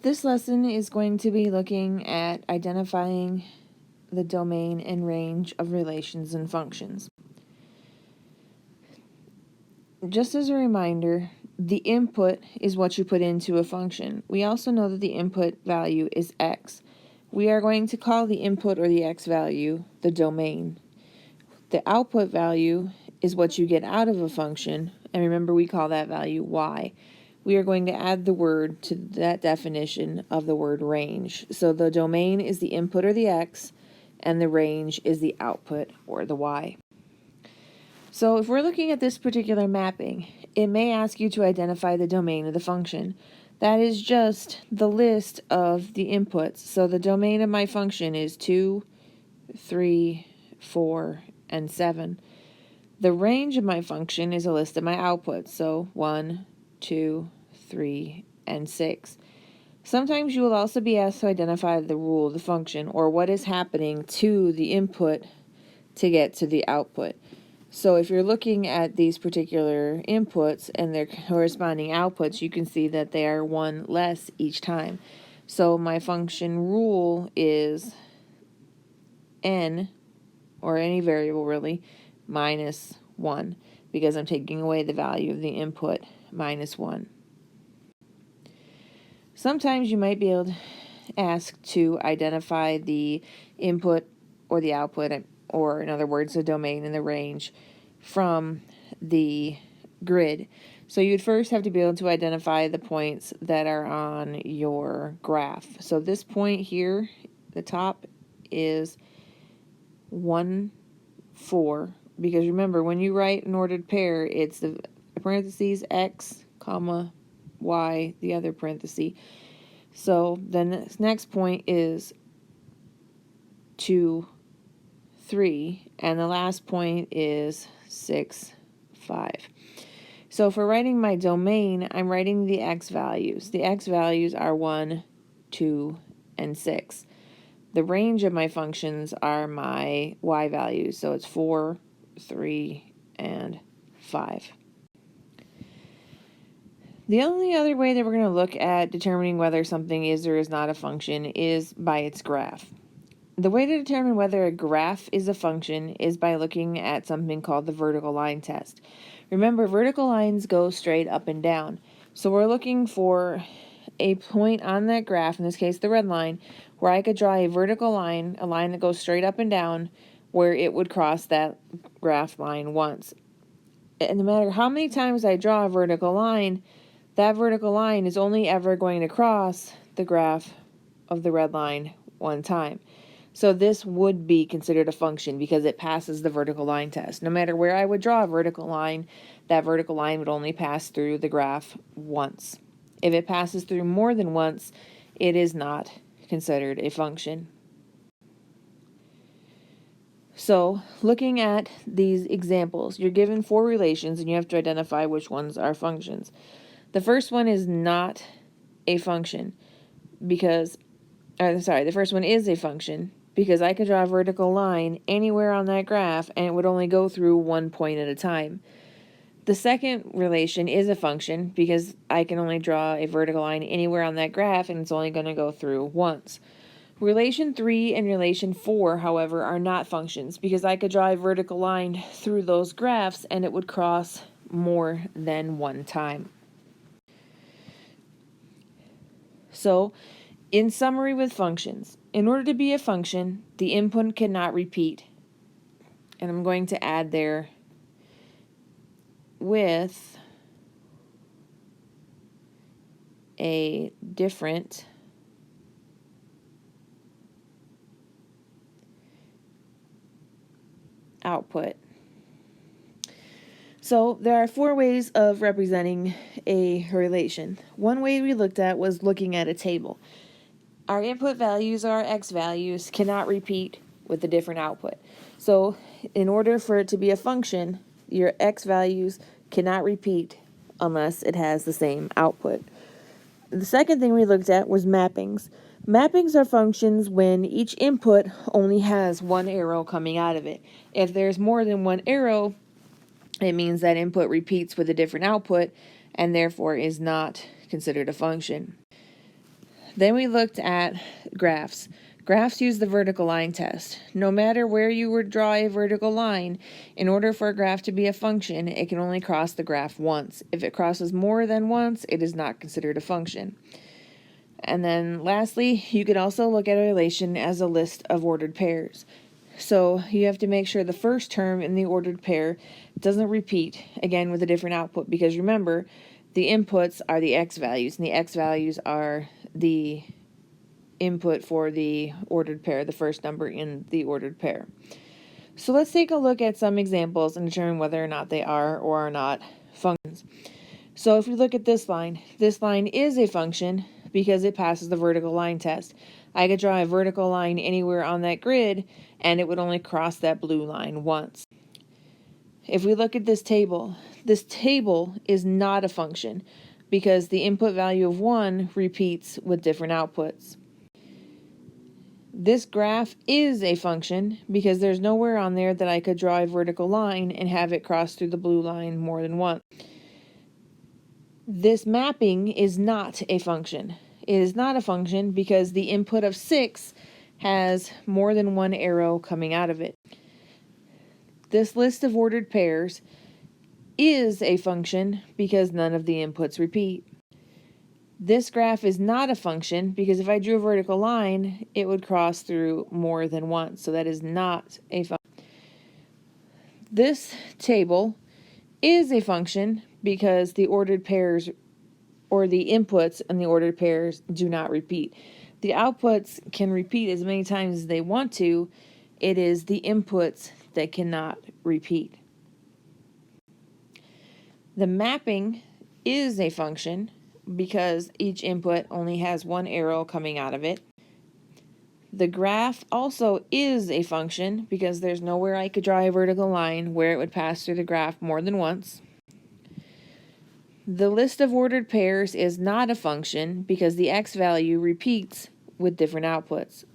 This lesson is going to be looking at identifying the domain and range of relations and functions. Just as a reminder, the input is what you put into a function. We also know that the input value is x. We are going to call the input or the x value the domain. The output value is what you get out of a function, and remember we call that value y. We are going to add the word to that definition of the word range. So the domain is the input or the x, and the range is the output or the y. So if we're looking at this particular mapping, it may ask you to identify the domain of the function. That is just the list of the inputs. So the domain of my function is 2, 3, 4, and 7. The range of my function is a list of my outputs. So 1, 2, 3, and 6. Sometimes you will also be asked to identify the rule of the function, or what is happening to the input to get to the output. So if you're looking at these particular inputs and their corresponding outputs, you can see that they are one less each time. So my function rule is n, or any variable really, minus 1, because I'm taking away the value of the input minus 1. Sometimes you might be able to ask to identify the input or the output, or in other words, the domain and the range from the grid. So you'd first have to be able to identify the points that are on your graph. So this point here, the top, is 1, 4, because remember, when you write an ordered pair, it's the parentheses x, comma, y, the other parenthesis. So the next point is 2, 3, and the last point is 6, 5. So for writing my domain, I'm writing the x values. The x values are 1, 2, and 6. The range of my functions are my y values, so it's 4, 3, and 5. The only other way that we're going to look at determining whether something is or is not a function is by its graph. The way to determine whether a graph is a function is by looking at something called the vertical line test. Remember, vertical lines go straight up and down. So we're looking for a point on that graph, in this case the red line, where I could draw a vertical line, a line that goes straight up and down, where it would cross that graph line once. And no matter how many times I draw a vertical line, that vertical line is only ever going to cross the graph of the red line one time. So this would be considered a function because it passes the vertical line test. No matter where I would draw a vertical line, that vertical line would only pass through the graph once. If it passes through more than once, it is not considered a function. So, looking at these examples, you're given 4 relations and you have to identify which ones are functions. The first one is not a function because, the first one is a function because I could draw a vertical line anywhere on that graph and it would only go through one point at a time. The second relation is a function because I can only draw a vertical line anywhere on that graph and it's only going to go through once. Relation 3 and relation 4, however, are not functions because I could draw a vertical line through those graphs and it would cross more than one time. So, in summary with functions, in order to be a function, the input cannot repeat. And I'm going to add there with a different output. So there are 4 ways of representing a relation. One way we looked at was looking at a table. Our input values, our x values, cannot repeat with a different output. So in order for it to be a function, your x values cannot repeat unless it has the same output. The second thing we looked at was mappings. Mappings are functions when each input only has one arrow coming out of it. If there's more than one arrow, it means that input repeats with a different output and therefore is not considered a function. Then we looked at graphs. Graphs use the vertical line test. No matter where you would draw a vertical line, in order for a graph to be a function, it can only cross the graph once. If it crosses more than once, it is not considered a function. And then lastly, you could also look at a relation as a list of ordered pairs. So you have to make sure the first term in the ordered pair doesn't repeat, again with a different output, because remember, the inputs are the x values, and the x values are the input for the ordered pair, the first number in the ordered pair. So let's take a look at some examples and determine whether or not they are or are not functions. So if we look at this line is a function because it passes the vertical line test. I could draw a vertical line anywhere on that grid and it would only cross that blue line once. If we look at this table is not a function because the input value of 1 repeats with different outputs. This graph is a function because there's nowhere on there that I could draw a vertical line and have it cross through the blue line more than once. This mapping is not a function. It is not a function because the input of 6 has more than one arrow coming out of it. This list of ordered pairs is a function because none of the inputs repeat. This graph is not a function because if I drew a vertical line, it would cross through more than once. So that is not a function. This table is a function because the ordered pairs or the inputs in the ordered pairs do not repeat. The outputs can repeat as many times as they want to. It is the inputs that cannot repeat. The mapping is a function because each input only has one arrow coming out of it. The graph also is a function because there's nowhere I could draw a vertical line where it would pass through the graph more than once. The list of ordered pairs is not a function because the x value repeats with different outputs.